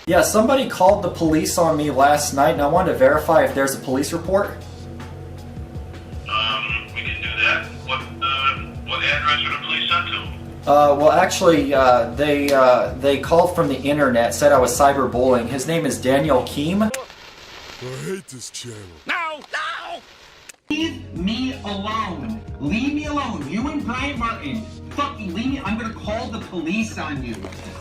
Yeah, somebody called the police on me last night and I wanted to verify if there's a police report. We can do that. What address are the police sent to? Well, actually, they called from the internet, said I was cyberbullying. His name is Daniel Keem. I hate this channel. No! No! Leave me alone. Leave me alone. You and Brian Martin. Fucking leave me. I'm gonna call the police on you.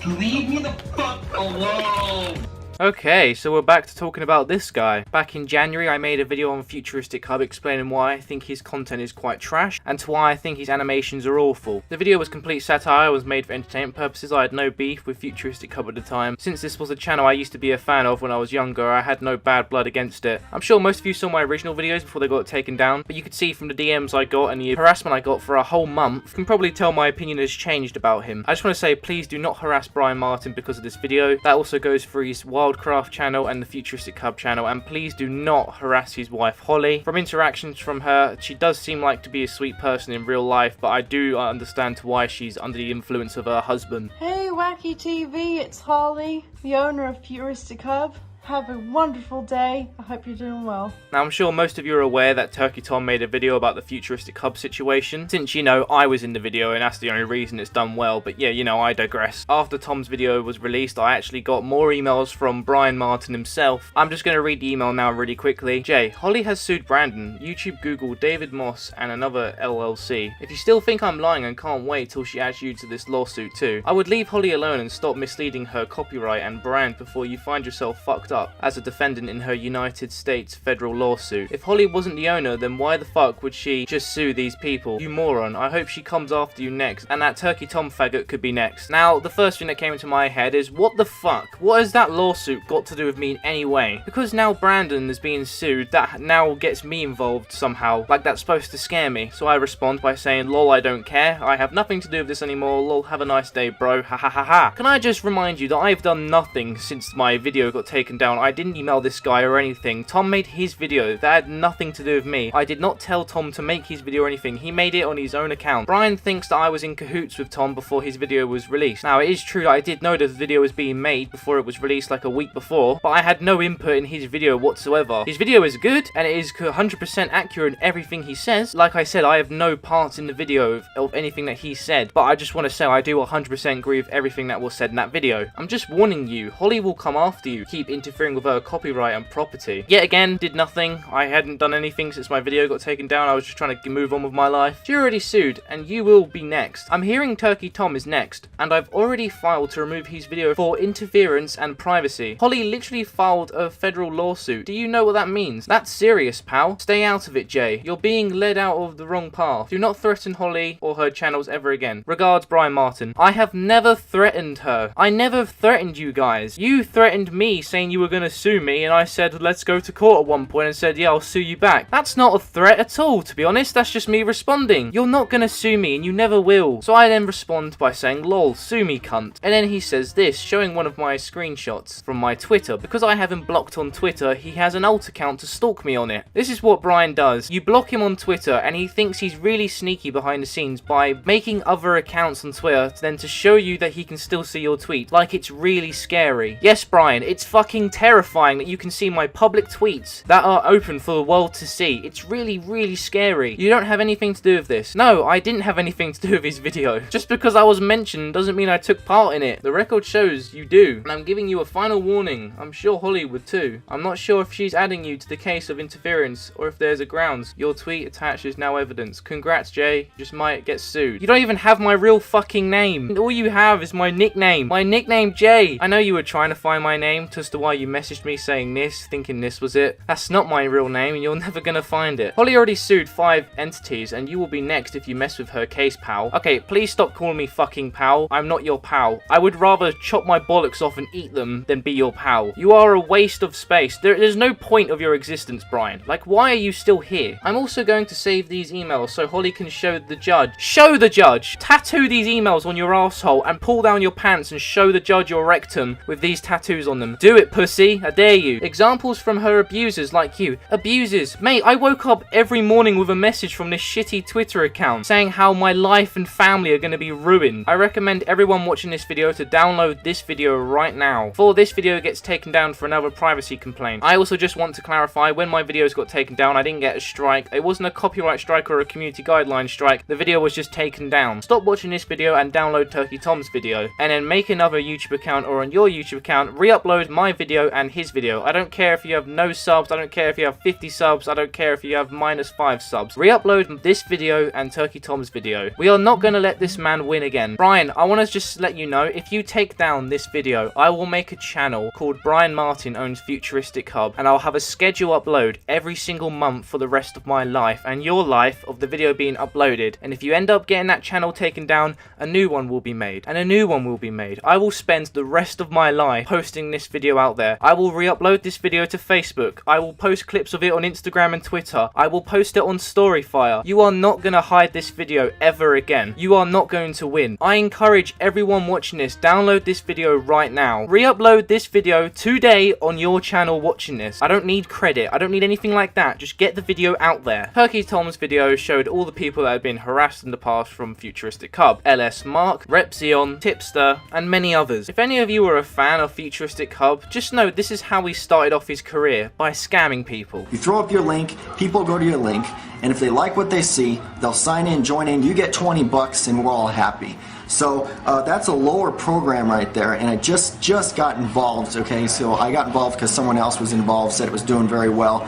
Leave me the fuck alone. Okay, so we're back to talking about this guy. Back in January, I made a video on FuturisticHub explaining why I think his content is quite trash, and to why I think his animations are awful. The video was complete satire, was made for entertainment purposes. I had no beef with FuturisticHub at the time. Since this was a channel I used to be a fan of when I was younger, I had no bad blood against it. I'm sure most of you saw my original videos before they got taken down, but you could see from the DMs I got and the harassment I got for a whole month, you can probably tell my opinion has changed about him. I just want to say, please do not harass Brian Martin because of this video. That also goes for his Wildcraft channel and the FuturisticHub channel, and please do not harass his wife Holly. From interactions from her, she does seem like to be a sweet person in real life, but I do understand why she's under the influence of her husband. Hey Wacky TV, it's Holly, the owner of FuturisticHub. Have a wonderful day. I hope you're doing well. Now, I'm sure most of you are aware that Turkey Tom made a video about the FuturisticHub situation, since, you know, I was in the video and that's the only reason it's done well, but yeah, you know, I digress. After Tom's video was released, I actually got more emails from Brian Martin himself. I'm just going to read the email now really quickly. Jay, Holly has sued Brandon, YouTube, Google, David Moss, and another LLC. If you still think I'm lying and can't wait till she adds you to this lawsuit too, I would leave Holly alone and stop misleading her copyright and brand before you find yourself fucked up as a defendant in her United States federal lawsuit. If Holly wasn't the owner, then why the fuck would she just sue these people? You moron. I hope she comes after you next, and that Turkey Tom faggot could be next. Now, the first thing that came into my head is, what the fuck? What has that lawsuit got to do with me in any way? Because now Brandon is being sued, that now gets me involved somehow, like that's supposed to scare me. So I respond by saying, lol, I don't care. I have nothing to do with this anymore. Lol, have a nice day, bro. Ha ha ha ha. Can I just remind you that I've done nothing since my video got taken down. I didn't email this guy or anything. Tom made his video. That had nothing to do with me. I did not tell Tom to make his video or anything. He made it on his own account. Brian thinks that I was in cahoots with Tom before his video was released. Now, it is true that I did know that the video was being made before it was released like a week before, but I had no input in his video whatsoever. His video is good, and it is 100% accurate in everything he says. Like I said, I have no parts in the video of anything that he said, but I just want to say I do 100% agree with everything that was said in that video. I'm just warning you, Holly will come after you. Keep interfering with her copyright and property. Yet again, did nothing. I hadn't done anything since my video got taken down. I was just trying to move on with my life. She already sued, and you will be next. I'm hearing Turkey Tom is next, and I've already filed to remove his video for interference and privacy. Holly literally filed a federal lawsuit. Do you know what that means? That's serious, pal. Stay out of it, Jay. You're being led out of the wrong path. Do not threaten Holly or her channels ever again. Regards, Brian Martin. I have never threatened her. I never threatened you guys. You threatened me saying you were going to sue me, and I said let's go to court at one point and said yeah, I'll sue you back. That's not a threat at all, to be honest. That's just me responding. You're not gonna sue me and you never will. So I then respond by saying lol, sue me cunt. And then he says this, showing one of my screenshots from my Twitter. Because I have him blocked on Twitter, he has an alt account to stalk me on it. This is what Brian does. You block him on Twitter and he thinks he's really sneaky behind the scenes by making other accounts on Twitter then to show you that he can still see your tweet. Like it's really scary. Yes, Brian, it's fucking terrifying that you can see my public tweets that are open for the world to see. It's really, really scary. You don't have anything to do with this. No, I didn't have anything to do with his video. Just because I was mentioned doesn't mean I took part in it. The record shows you do. And I'm giving you a final warning. I'm sure Holly would too. I'm not sure if she's adding you to the case of interference or if there's a grounds. Your tweet attached is now evidence. Congrats, Jay. You just might get sued. You don't even have my real fucking name. All you have is my nickname. My nickname, Jay. I know you were trying to find my name as to why you messaged me saying this, thinking this was it. That's not my real name and you're never gonna find it. Holly already sued 5 entities and you will be next if you mess with her case, pal. Okay, please stop calling me fucking pal. I'm not your pal. I would rather chop my bollocks off and eat them than be your pal. You are a waste of space. There's no point of your existence, Brian. Like, why are you still here? I'm also going to save these emails so Holly can show the judge. Show the judge! Tattoo these emails on your asshole and pull down your pants and show the judge your rectum with these tattoos on them. Do it, pussy. pussy. I dare you. Examples from her abusers like you. Abusers. Mate, I woke up every morning with a message from this shitty Twitter account saying how my life and family are going to be ruined. I recommend everyone watching this video to download this video right now before this video gets taken down for another privacy complaint. I also just want to clarify, when my videos got taken down, I didn't get a strike. It wasn't a copyright strike or a community guideline strike. The video was just taken down. Stop watching this video and download Turkey Tom's video, and then make another YouTube account, or on your YouTube account, re-upload my video and his video. I don't care if you have no subs, I don't care if you have 50 subs, I don't care if you have -5 subs. Re-upload this video and Turkey Tom's video. We are not going to let this man win again. Brian, I want to just let you know, if you take down this video, I will make a channel called Brian Martin Owns Futuristic Hub, and I'll have a schedule upload every single month for the rest of my life and your life of the video being uploaded. And if you end up getting that channel taken down, a new one will be made, and a new one will be made. I will spend the rest of my life posting this video out there. I will re-upload this video to Facebook. I will post clips of it on Instagram and Twitter. I will post it on Storyfire. You are not going to hide this video ever again. You are not going to win. I encourage everyone watching this, download this video right now. Re-upload this video today on your channel watching this. I don't need credit. I don't need anything like that. Just get the video out there. Turkey Tom's video showed all the people that had been harassed in the past from Futuristic Hub. LS Mark, Repzion, Tipster, and many others. If any of you are a fan of Futuristic Hub, just know this is how he started off his career, by scamming people. You throw up your link, people go to your link, and if they like what they see, they'll sign in, join in, you get 20 bucks, and we're all happy. So that's a lower program right there, and I just got involved, okay? So I got involved because someone else was involved, said it was doing very well.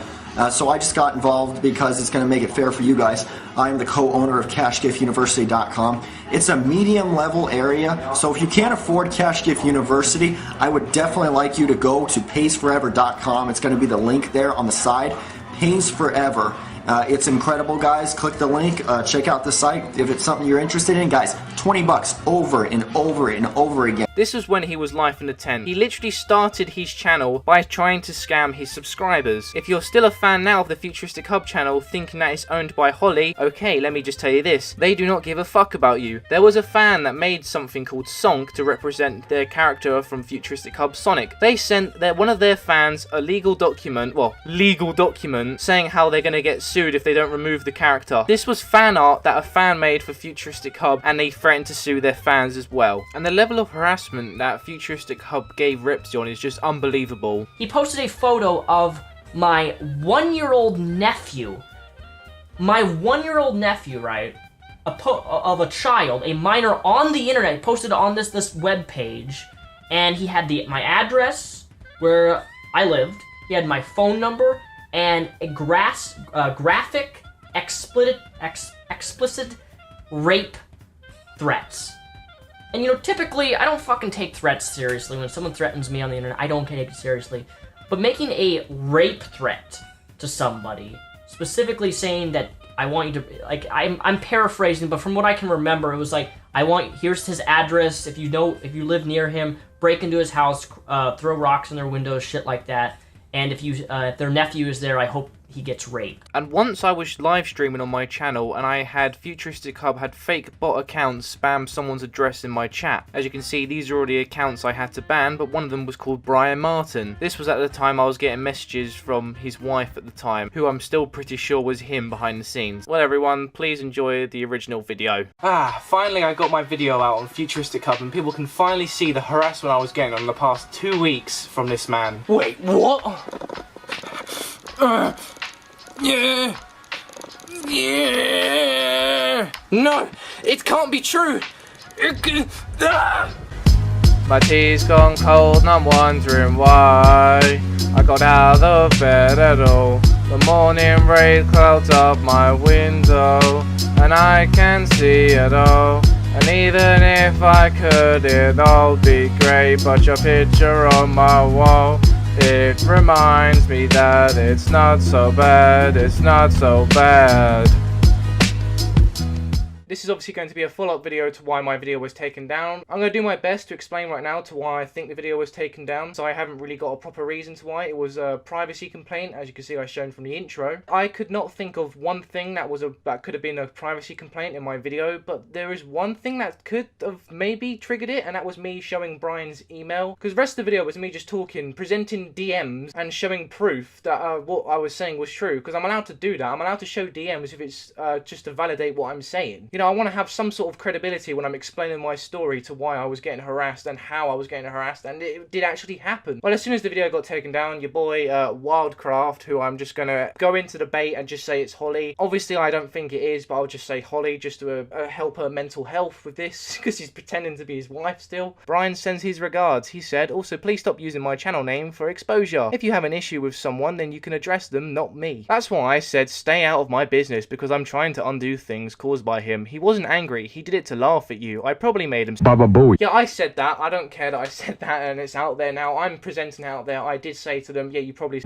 So I just got involved because it's going to make it fair for you guys. I'm the co-owner of CashGiftUniversity.com. It's a medium level area, so if you can't afford Cash Gift University, I would definitely like you to go to PaysForever.com. It's going to be the link there on the side. Pays Forever. It's incredible, guys. Click the link. Check out the site if it's something you're interested in. Guys, 20 bucks over and over and over again. This was when he was life in the tent. He literally started his channel by trying to scam his subscribers. If you're still a fan now of the Futuristic Hub channel, thinking that it's owned by Holly, okay, let me just tell you this. They do not give a fuck about you. There was a fan that made something called Sonk to represent their character from Futuristic Hub, Sonic. They sent one of their fans a legal document, saying how they're going to get sued if they don't remove the character. This was fan art that a fan made for Futuristic Hub, and they threatened to sue their fans as well. And the level of harassment that Futuristic Hub gave Repzion is just unbelievable. He posted a photo of my 1-year-old nephew. My 1-year-old nephew, right? Of a child, a minor, on the internet. He posted it on this web page, and he had my address where I lived. He had my phone number and a graphic explicit rape threats. And, you know, typically, I don't fucking take threats seriously. When someone threatens me on the internet, I don't take it seriously. But making a rape threat to somebody, specifically saying that I want you to, like, I'm paraphrasing, but from what I can remember, it was like, here's his address, if you live near him, break into his house, throw rocks in their windows, shit like that. And if their nephew is there, I hope he gets raped. And once I was live streaming on my channel, and I had Futuristic Hub had fake bot accounts spam someone's address in my chat. As you can see, these are all the accounts I had to ban, but one of them was called Brian Martin. This was at the time I was getting messages from his wife at the time, who I'm still pretty sure was him behind the scenes. Well everyone, please enjoy the original video. Finally I got my video out on Futuristic Hub, and people can finally see the harassment I was getting on the past 2 weeks from this man. Wait, what? Yeah. No, it can't be true. My tea's gone cold and I'm wondering why I got out of bed at all. The morning rain clouds up my window and I can see it all. And even if I could, it'd all be great, but your picture on my wall, it reminds me that it's not so bad, it's not so bad. This is obviously going to be a follow-up video to why my video was taken down. I'm going to do my best to explain right now to why I think the video was taken down, so I haven't really got a proper reason to why. It was a privacy complaint, as you can see I shown from the intro. I could not think of one thing that could have been a privacy complaint in my video, but there is one thing that could have maybe triggered it, and that was me showing Brian's email, because the rest of the video was me just talking, presenting DMs and showing proof that what I was saying was true, because I'm allowed to do that. I'm allowed to show DMs if it's just to validate what I'm saying. You know, I want to have some sort of credibility when I'm explaining my story to why I was getting harassed and how I was getting harassed, and it did actually happen. Well, as soon as the video got taken down, your boy Wildcraft, who I'm just gonna go into debate and just say it's Holly. Obviously I don't think it is, but I'll just say Holly just to help her mental health with this, because he's pretending to be his wife still. Brian sends his regards. He said, also please stop using my channel name for exposure. If you have an issue with someone, then you can address them, not me. That's why I said stay out of my business, because I'm trying to undo things caused by him. He wasn't angry, he did it to laugh at you. I probably made him Yeah, I said that. I don't care that I said that and it's out there now. I'm presenting out there. I did say to them, yeah, you probably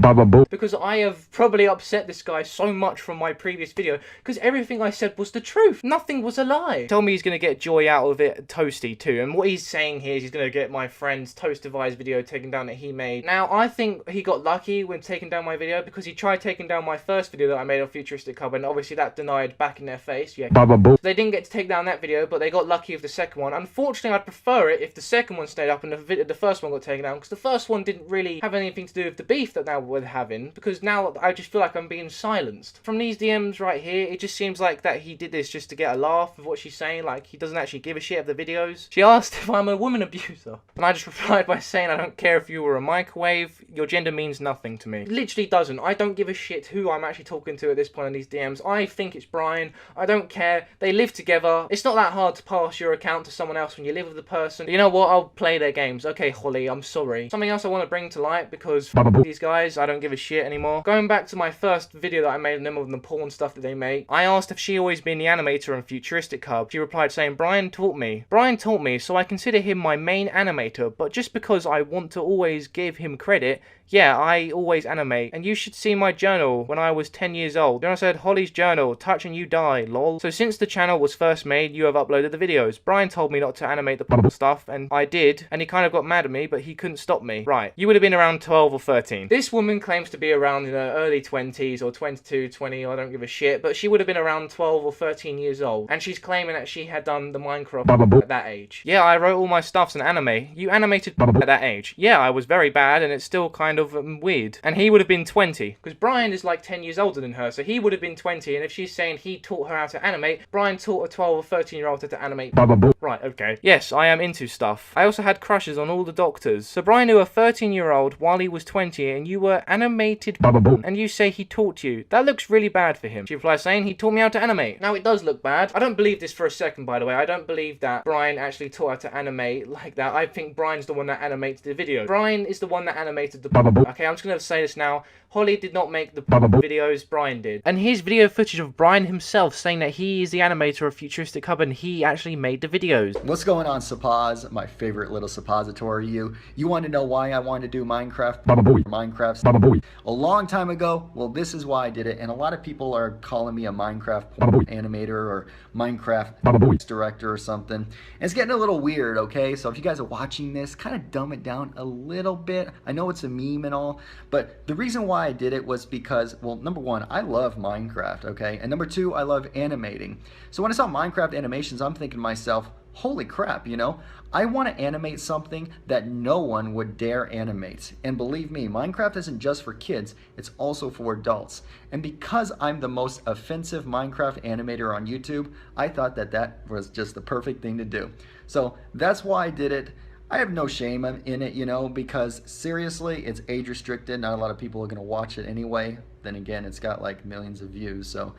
because I have probably upset this guy so much from my previous video, because everything I said was the truth. Nothing was a lie. Tell me he's going to get joy out of it, Toasty, too. And what he's saying here is he's going to get my friend's Toastify's video taken down that he made. Now, I think he got lucky when taking down my video, because he tried taking down my first video that I made on Futuristic Hub, and obviously that denied back in their face. Yeah. So they didn't get to take down that video, but they got lucky with the second one. Unfortunately, I'd prefer it if the second one stayed up and the first one got taken down, because the first one didn't really have anything to do with the beef that now we're having, because now I just feel like I'm being silenced. From these DMs right here, it just seems like that he did this just to get a laugh of what she's saying, like he doesn't actually give a shit of the videos. She asked if I'm a woman abuser, and I just replied by saying I don't care if you were a microwave, your gender means nothing to me. It literally doesn't. I don't give a shit who I'm actually talking to at this point in these DMs. I think it's Brian. I don't care. They live together. It's not that hard to pass your account to someone else when you live with the person. You know what? I'll play their games. Okay, Holly, I'm sorry. Something else I want to bring to light, because these guys, I don't give a shit anymore. Going back to my first video that I made of them of the porn stuff that they make, I asked if she always been the animator on Futuristic Hub. She replied saying, Brian taught me. Brian taught me, so I consider him my main animator, but just because I want to always give him credit, yeah, I always animate. And you should see my journal when I was 10 years old. Then I said, Holly's journal, touch and you die, lol. So since the channel was first made, you have uploaded the videos. Brian told me not to animate the stuff, and I did, and he kind of got mad at me, but he couldn't stop me. Right, you would have been around 12 or 13. This woman claims to be around in her early 20s, or 22, 20, I don't give a shit, but she would have been around 12 or 13 years old, and she's claiming that she had done the Minecraft at that age. Yeah, I wrote all my stuffs in anime. You animated at that age. Yeah, I was very bad, and it's still kind of weird. And he would have been 20, because Brian is like 10 years older than her, so he would have been 20, and if she's saying he taught her how to animate, Brian taught a 12 or 13 year old how to animate. Right, okay. Yes, I am into stuff. I also had crushes on all the doctors. So Brian knew a 13-year-old while he was 20, and you were animated, and you say he taught you. That looks really bad for him. She replies saying he taught me how to animate. Now, it does look bad. I don't believe this for a second, by the way. I don't believe that Brian actually taught her to animate like that. I think Brian's the one that animated the video. Brian is the one that animated the Okay, I'm just going to say this now. Holly did not make the videos, Brian did. And here's video footage of Brian himself saying that he is the animator of Futuristic Hub and he actually made the videos. What's going on, Sapaz? My favorite little suppository. You want to know why I wanted to do Minecraft? Minecraft. A long time ago. Well, this is why I did it. And a lot of people are calling me a Minecraft animator or Minecraft director or something. And it's getting a little weird, okay? So if you guys are watching this, kind of dumb it down a little bit. I know it's a meme and all, but the reason why I did it was because, well, number one, I love Minecraft, okay? And number two, I love animating. So when I saw Minecraft animations, I'm thinking to myself, holy crap, you know, I want to animate something that no one would dare animate. And believe me, Minecraft isn't just for kids, it's also for adults. And because I'm the most offensive Minecraft animator on YouTube, I thought that that was just the perfect thing to do. So that's why I did it. I have no shame in it, you know, because seriously, it's age restricted. Not a lot of people are going to watch it anyway. Then again, it's got like millions of views, so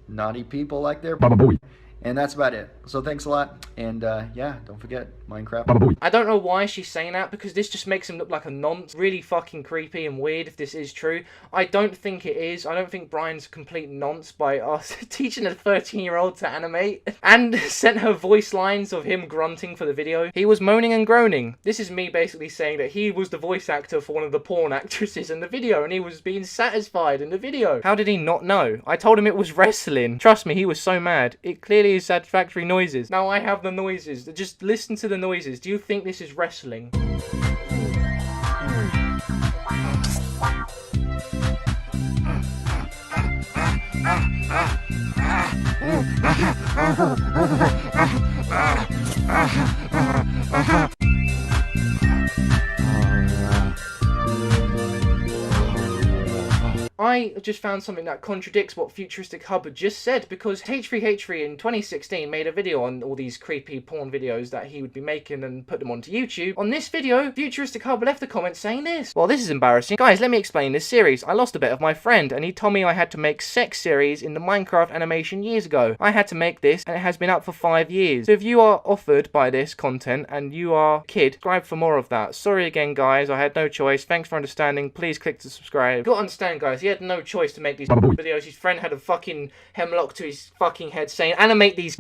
naughty people like their And that's about it. So thanks a lot, and yeah, don't forget, Minecraft. I don't know why she's saying that, because this just makes him look like a nonce. Really fucking creepy and weird if this is true. I don't think it is. I don't think Brian's a complete nonce by us teaching a 13-year-old to animate. And sent her voice lines of him grunting for the video. He was moaning and groaning. This is me basically saying that he was the voice actor for one of the porn actresses in the video, and he was being satisfied in the video. How did he not know? I told him it was wrestling. Trust me, he was so mad. It clearly is satisfactory noises. Now I have the noises. Just listen to the noises. Do you think this is wrestling? I just found something that contradicts what FuturisticHub had just said, because H3H3 in 2016 made a video on all these creepy porn videos that he would be making and put them onto YouTube. On this video, FuturisticHub left a comment saying this. Well, this is embarrassing. Guys, let me explain this series. I lost a bet of my friend, and he told me I had to make sex series in the Minecraft animation years ago. I had to make this, and it has been up for 5 years. So if you are offered by this content, and you are a kid, subscribe for more of that. Sorry again, guys. I had no choice. Thanks for understanding. Please click to subscribe. You gotta understand, guys. He had no choice to make these videos. His friend had a fucking hemlock to his fucking head saying, animate these.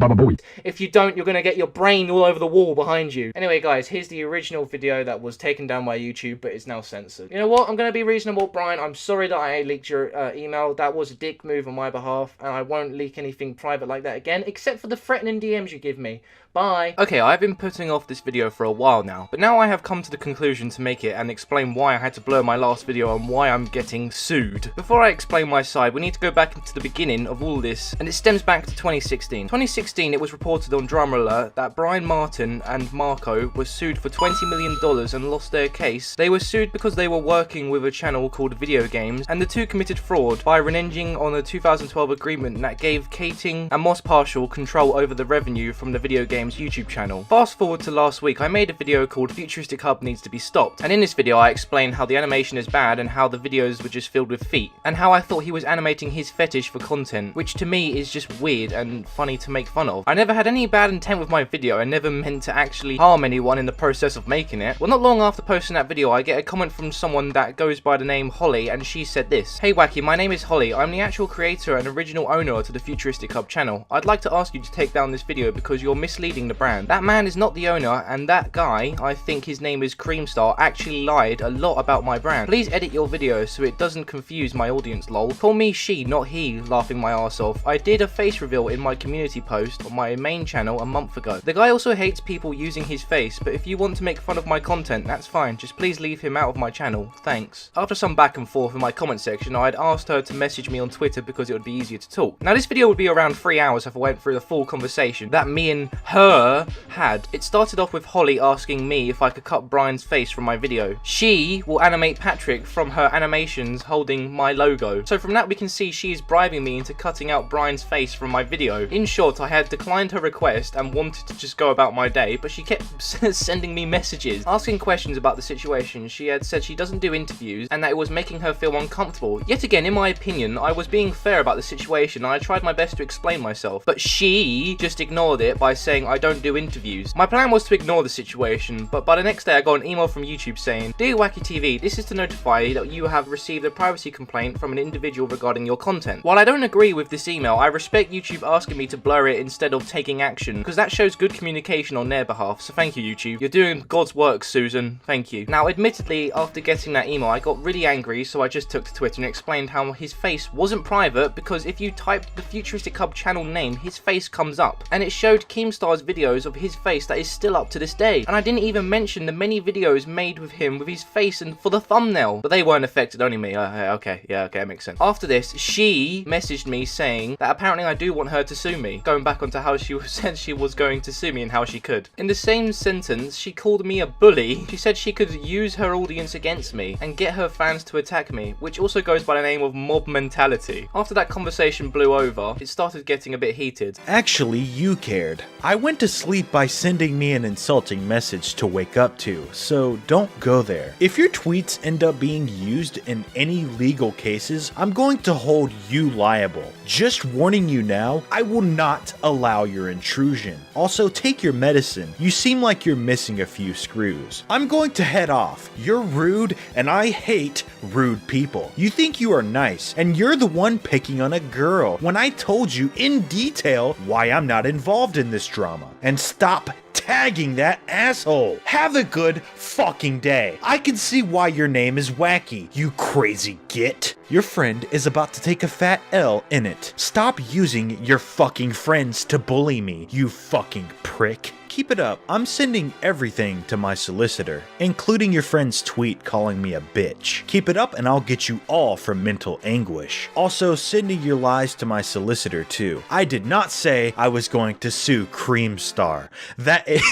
If you don't, you're gonna get your brain all over the wall behind you. Anyway, guys, here's the original video that was taken down by YouTube, but is now censored. You know what? I'm gonna be reasonable, Brian. I'm sorry that I leaked your email. That was a dick move on my behalf, and I won't leak anything private like that again, except for the threatening DMs you give me. Bye. Okay, I've been putting off this video for a while now, but now I have come to the conclusion to make it and explain why I had to blur my last video and why I'm getting sued. Before I explain my side, we need to go back into the beginning of all this, and it stems back to 2016. 2016, it was reported on Drama Alert that Brian Martin and Marco were sued for $20 million and lost their case. They were sued because they were working with a channel called Video Games, and the two committed fraud by reneging on a 2012 agreement that gave Kating and Moss Partial control over the revenue from the Video Games YouTube channel. Fast forward to last week, I made a video called Futuristic Hub Needs to Be Stopped, and in this video I explained how the animation is bad and how the videos were just filled with feet, and how I thought he was animating his fetish for content, which to me is just weird and funny to make fun of. I never had any bad intent with my video. I never meant to actually harm anyone in the process of making it. Well, not long after posting that video, I get a comment from someone that goes by the name Holly, and she said this: "Hey Wacky, my name is Holly. I'm the actual creator and original owner to the Futuristic Hub channel. I'd like to ask you to take down this video because you're misleading the brand. That man is not the owner, and that guy, I think his name is Creamstar, actually lied a lot about my brand. Please edit your video so it doesn't confuse my audience, lol. Call me she, not he," laughing my arse off. I did a face reveal in my community post on my main channel a month ago. The guy also hates people using his face, but if you want to make fun of my content, that's fine. Just please leave him out of my channel. Thanks. After some back and forth in my comment section, I had asked her to message me on Twitter because it would be easier to talk. Now this video would be around 3 hours if I went through the full conversation that me and her had. It started off with Holly asking me if I could cut Brian's face from my video. She will animate Patrick from her animations holding my logo. So from that we can see she is bribing me into cutting out Brian's face from my video. In short, I had declined her request and wanted to just go about my day, but she kept sending me messages, asking questions about the situation. She had said she doesn't do interviews and that it was making her feel uncomfortable. Yet again, in my opinion, I was being fair about the situation and I tried my best to explain myself, but she just ignored it by saying I don't do interviews. My plan was to ignore the situation, but by the next day I got an email from YouTube saying, "Dear Wacky TV, this is to notify you that you have received a privacy complaint from an individual regarding your content. While I don't agree with this email, I respect YouTube asking me to blur it instead of taking action, because that shows good communication on their behalf, so thank you YouTube. You're doing God's work, Susan. Thank you." Now admittedly, after getting that email I got really angry, so I just took to Twitter and explained how his face wasn't private, because if you typed the Futuristic Hub channel name, his face comes up, and it showed Keemstar's videos of his face that is still up to this day, and I didn't even mention the many videos made with him with his face and for the thumbnail, but they weren't affected, only me. Okay, that makes sense. After this, she messaged me saying that apparently I do want her to sue me, going back onto how she said she was going to sue me and how she could. In the same sentence, she called me a bully. She said she could use her audience against me and get her fans to attack me, which also goes by the name of mob mentality. After that conversation blew over, it started getting a bit heated. Actually, you cared. I went to sleep by sending me an insulting message to wake up to, so don't go there. If your tweets end up being used in any legal case, cases, I'm going to hold you liable. Just warning you now, I will not allow your intrusion. Also, take your medicine. You seem like you're missing a few screws. I'm going to head off. You're rude, and I hate rude people. You think you are nice, and you're the one picking on a girl when I told you in detail why I'm not involved in this drama. And stop tagging that asshole. Have a good fucking day. I can see why your name is Wacky, you crazy git. Your friend is about to take a fat L in it. Stop using your fucking friends to bully me, you fucking prick. Keep it up. I'm sending everything to my solicitor, including your friend's tweet calling me a bitch. Keep it up and I'll get you all from mental anguish. Also, sending your lies to my solicitor too. I did not say I was going to sue Creamstar. That is...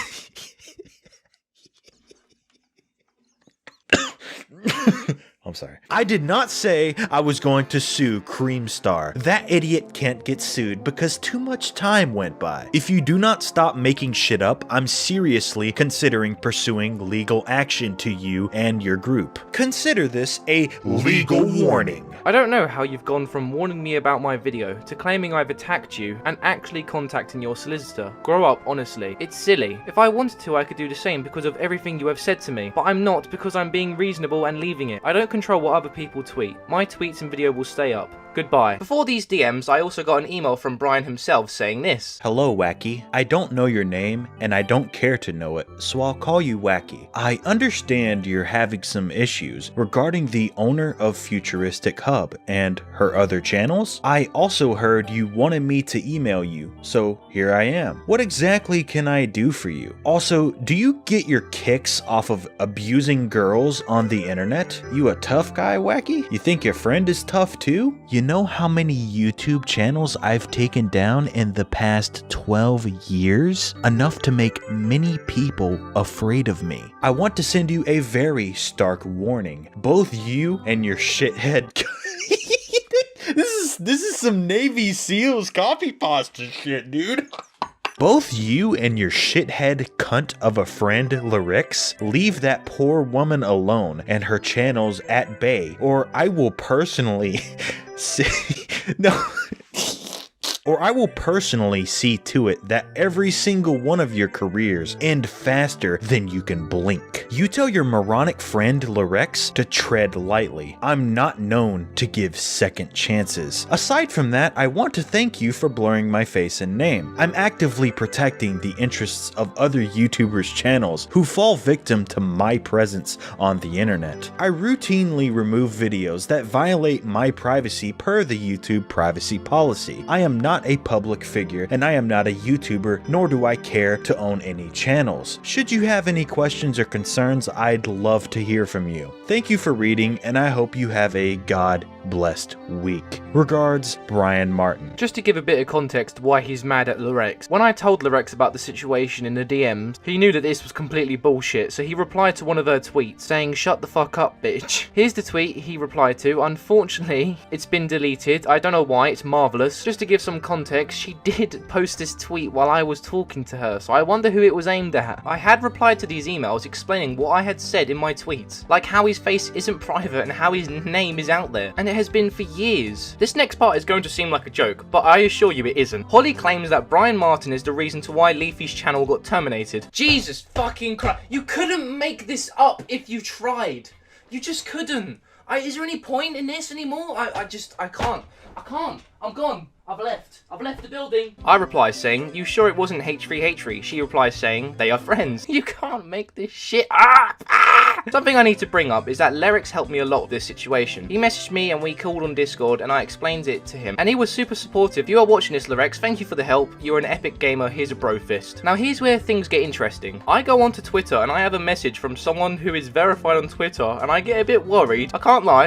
I'm sorry. I did not say I was going to sue Creamstar. That idiot can't get sued because too much time went by. If you do not stop making shit up, I'm seriously considering pursuing legal action to you and your group. Consider this a legal warning. I don't know how you've gone from warning me about my video to claiming I've attacked you and actually contacting your solicitor. Grow up, honestly. It's silly. If I wanted to, I could do the same because of everything you have said to me, but I'm not because I'm being reasonable and leaving it. I don't control what other people tweet. My tweets and video will stay up. Goodbye. Before these DMs, I also got an email from Brian himself saying this. Hello, Wacky. I don't know your name, and I don't care to know it, so I'll call you Wacky. I understand you're having some issues regarding the owner of FuturisticHub and her other channels. I also heard you wanted me to email you, so here I am. What exactly can I do for you? Also, do you get your kicks off of abusing girls on the internet? You a tough guy, Wacky? You think your friend is tough too? You know how many YouTube channels I've taken down in the past 12 years? Enough to make many people afraid of me. I want to send you a very stark warning. Both you and your shithead... This is some Navy SEALs copy pasta shit, dude. Both you and your shithead cunt of a friend, Larix, leave that poor woman alone and her channels at bay, or I will personally or I will personally see to it that every single one of your careers end faster than you can blink. You tell your moronic friend Larex to tread lightly. I'm not known to give second chances. Aside from that, I want to thank you for blurring my face and name. I'm actively protecting the interests of other YouTubers' channels who fall victim to my presence on the internet. I routinely remove videos that violate my privacy per the YouTube privacy policy. I am not a public figure, and I am not a YouTuber, nor do I care to own any channels. Should you have any questions or concerns, I'd love to hear from you. Thank you for reading, and I hope you have a God-blessed week. Regards, Brian Martin. Just to give a bit of context why he's mad at Larex. When I told Larex about the situation in the DMs, he knew that this was completely bullshit, so he replied to one of her tweets saying, "Shut the fuck up, bitch." Here's the tweet he replied to. Unfortunately, it's been deleted. I don't know why, it's marvelous. Just to give some context, she did post this tweet while I was talking to her, so I wonder who it was aimed at. I had replied to these emails explaining what I had said in my tweets, like how his face isn't private and how his name is out there, and it has been for years. This next part is going to seem like a joke, but I assure you it isn't. Holly claims that Brian Martin is the reason to why Leafy's channel got terminated. Jesus fucking Christ. You couldn't make this up if you tried. You just couldn't. Is there any point in this anymore? I can't. I'm gone. I've left the building. I reply saying, "You sure it wasn't H3H3? She replies saying, "They are friends." You can't make this shit up. Something I need to bring up is that Lerix helped me a lot with this situation. He messaged me and we called on Discord and I explained it to him. And he was super supportive. If you are watching this, Lerix, thank you for the help. You're an epic gamer. Here's a bro fist. Now here's where things get interesting. I go onto Twitter and I have a message from someone who is verified on Twitter and I get a bit worried. I can't lie.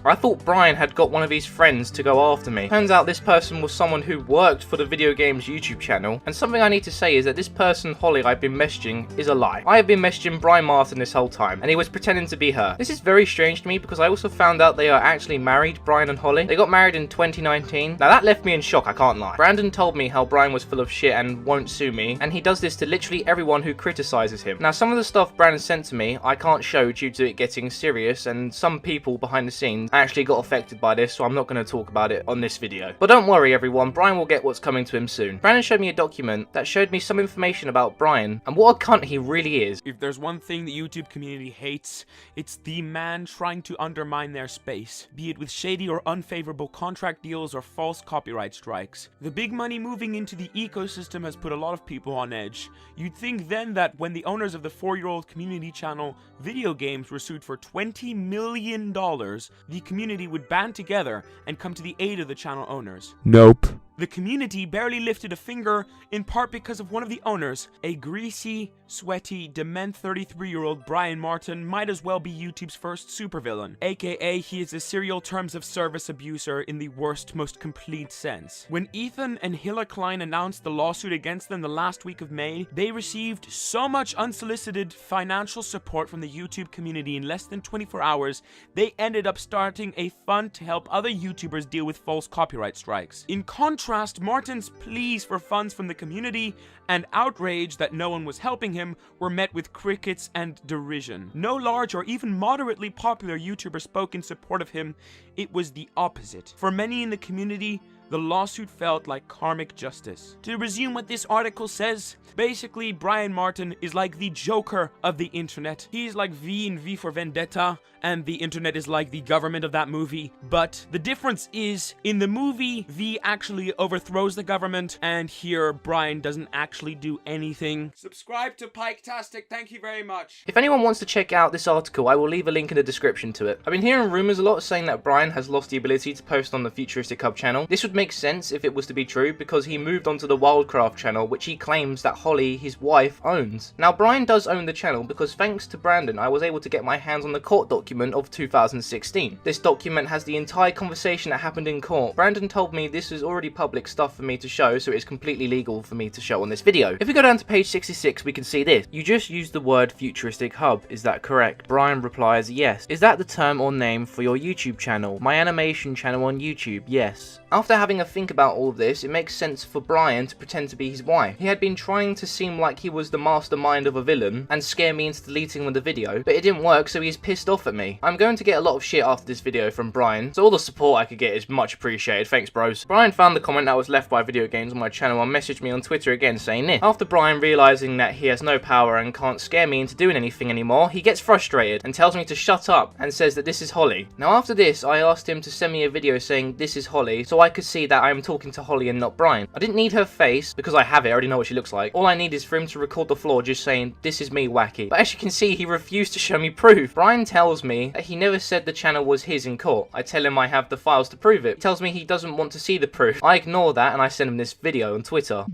I thought Brian had got one of his friends to go after me. Turns turns out this person was someone who worked for the video games YouTube channel, and something I need to say is that this person, Holly, I've been messaging is a lie. I have been messaging Brian Martin this whole time, and he was pretending to be her. This is very strange to me because I also found out they are actually married, Brian and Holly. They got married in 2019. Now that left me in shock, I can't lie. Brandon told me how Brian was full of shit and won't sue me, and he does this to literally everyone who criticizes him. Now some of the stuff Brandon sent to me I can't show due to it getting serious, and some people behind the scenes actually got affected by this, so I'm not going to talk about it on this video. But don't worry everyone, Brian will get what's coming to him soon. Brandon showed me a document that showed me some information about Brian, and what a cunt he really is. If there's one thing the YouTube community hates, it's the man trying to undermine their space, be it with shady or unfavorable contract deals or false copyright strikes. The big money moving into the ecosystem has put a lot of people on edge. You'd think then that when the owners of the 4-year-old community channel Video Games were sued for $20 million, the community would band together and come to the aid of the channel owners. Nope. The community barely lifted a finger, in part because of one of the owners, a greasy, sweaty, dement 33-year-old Brian Martin might as well be YouTube's first supervillain, aka he is a serial terms of service abuser in the worst, most complete sense. When Ethan and Hilla Klein announced the lawsuit against them the last week of May, they received so much unsolicited financial support from the YouTube community in less than 24 hours, they ended up starting a fund to help other YouTubers deal with false copyright strikes. In contrast, Martin's pleas for funds from the community and outrage that no one was helping him were met with crickets and derision. No large or even moderately popular YouTuber spoke in support of him. It was the opposite. For many in the community, the lawsuit felt like karmic justice. To resume what this article says, basically Brian Martin is like the Joker of the internet. He's like V in V for Vendetta, and the internet is like the government of that movie. But the difference is, in the movie, V actually overthrows the government, and here Brian doesn't actually do anything. Subscribe to Piketastic, thank you very much. If anyone wants to check out this article, I will leave a link in the description to it. I've been hearing rumours a lot saying that Brian has lost the ability to post on the FuturisticHub channel. This would make sense if it was to be true, because he moved onto the Wildcraft channel, which he claims that Holly, his wife, owns. Now Brian does own the channel because thanks to Brandon I was able to get my hands on the court document of 2016. This document has the entire conversation that happened in court. Brandon told me this is already public stuff for me to show, so it is completely legal for me to show on this video. If we go down to page 66 we can see this. You just used the word Futuristic Hub, is that correct? Brian replies, yes. Is that the term or name for your YouTube channel? My animation channel on YouTube, yes. After having a think about all of this, it makes sense for Brian to pretend to be his wife. He had been trying to seem like he was the mastermind of a villain and scare me into deleting the video, but it didn't work, so he's pissed off at me. I'm going to get a lot of shit after this video from Brian, so all the support I could get is much appreciated, thanks bros. Brian found the comment that was left by Video Games on my channel and messaged me on Twitter again saying this. After Brian realising that he has no power and can't scare me into doing anything anymore, he gets frustrated and tells me to shut up and says that this is Holly. Now after this, I asked him to send me a video saying this is Holly, so I could see that I am talking to Holly and not Brian. I didn't need her face, because I have it, I already know what she looks like. All I need is for him to record the floor just saying, this is me, wacky. But as you can see, he refused to show me proof. Brian tells me that he never said the channel was his in court. I tell him I have the files to prove it. He tells me he doesn't want to see the proof. I ignore that and I send him this video on Twitter.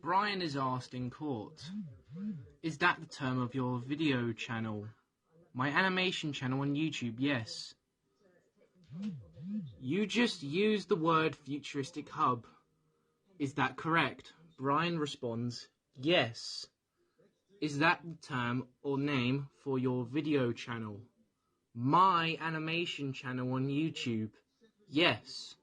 Brian is asked in court, is that the term of your video channel? My animation channel on YouTube, yes. You just used the word Futuristic Hub. Is that correct? Brian responds, yes. Is that the term or name for your video channel? My animation channel on YouTube, yes.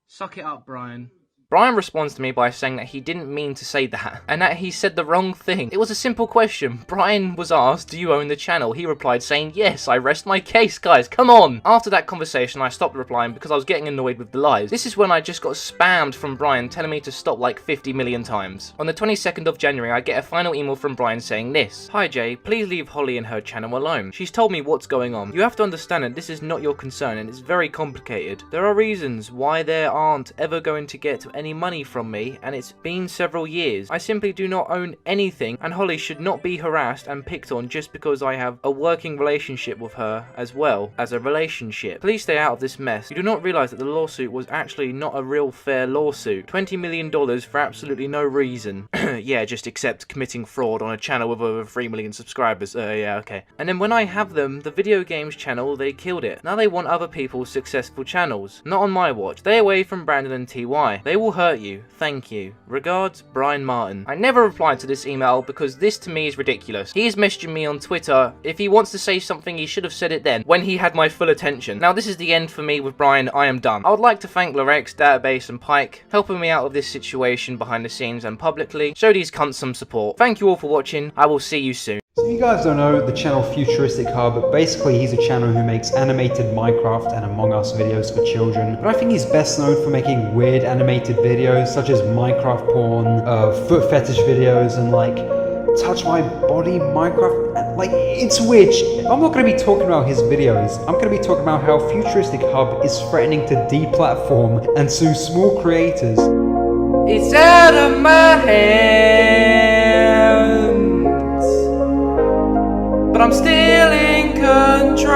Suck it up, Brian. Brian responds to me by saying that he didn't mean to say that, and that he said the wrong thing. It was a simple question. Brian was asked, do you own the channel? He replied saying, yes, I rest my case, guys, come on! After that conversation, I stopped replying because I was getting annoyed with the lies. This is when I just got spammed from Brian telling me to stop like 50 million times. On the 22nd of January, I get a final email from Brian saying this. Hi Jay, please leave Holly and her channel alone. She's told me what's going on. You have to understand that this is not your concern and it's very complicated. There are reasons why there aren't ever going to get any money from me, and it's been several years. I simply do not own anything, and Holly should not be harassed and picked on just because I have a working relationship with her as well as a relationship. Please stay out of this mess. You do not realize that the lawsuit was actually not a real fair lawsuit. $20 million for absolutely no reason. yeah, just accept committing fraud on a channel with over 3 million subscribers. Yeah, okay. And then when I have them, the video games channel, they killed it. Now they want other people's successful channels. Not on my watch. Stay away from Brandon and TY. They will hurt you. Thank you. Regards, Brian Martin. I never replied to this email because this to me is ridiculous. He is messaging me on Twitter. If he wants to say something, he should have said it then, when he had my full attention. Now this is the end for me with Brian. I am done. I would like to thank Lorex, Database and Pike, helping me out of this situation behind the scenes and publicly. Show these cunts some support. Thank you all for watching. I will see you soon. So if you guys don't know the channel Futuristic Hub, basically he's a channel who makes animated Minecraft and Among Us videos for children. But I think he's best known for making weird animated videos such as Minecraft porn, foot fetish videos, and like touch my body Minecraft. Like, it's weird shit. I'm not going to be talking about his videos. I'm going to be talking about how Futuristic Hub is threatening to deplatform and sue small creators. It's out of my hands, but I'm still in control.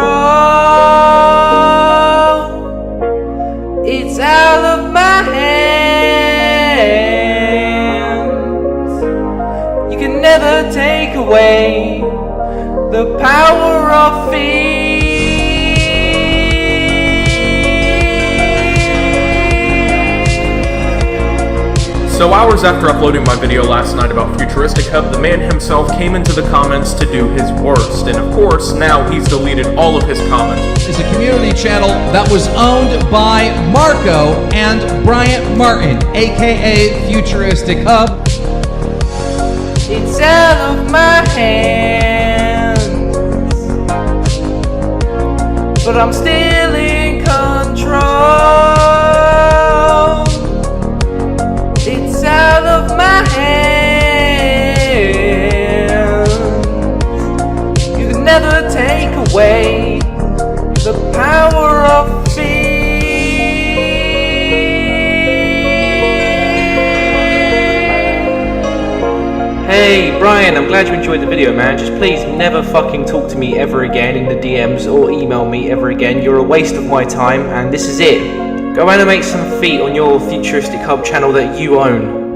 It's out of my hands. You can never take away the power of fear. So hours after uploading my video last night about Futuristic Hub, the man himself came into the comments to do his worst. And of course, now he's deleted all of his comments. It's a community channel that was owned by Marco and Bryant Martin, aka Futuristic Hub. It's out of my hands, but I'm still in control. It's out of my hands. You can never take away the power of fear. Hey Brian, I'm glad you enjoyed the video, man. Just please never fucking talk to me ever again in the DMs or email me ever again. You're a waste of my time and this is it. Go animate some feet on your Futuristic Hub channel that you own.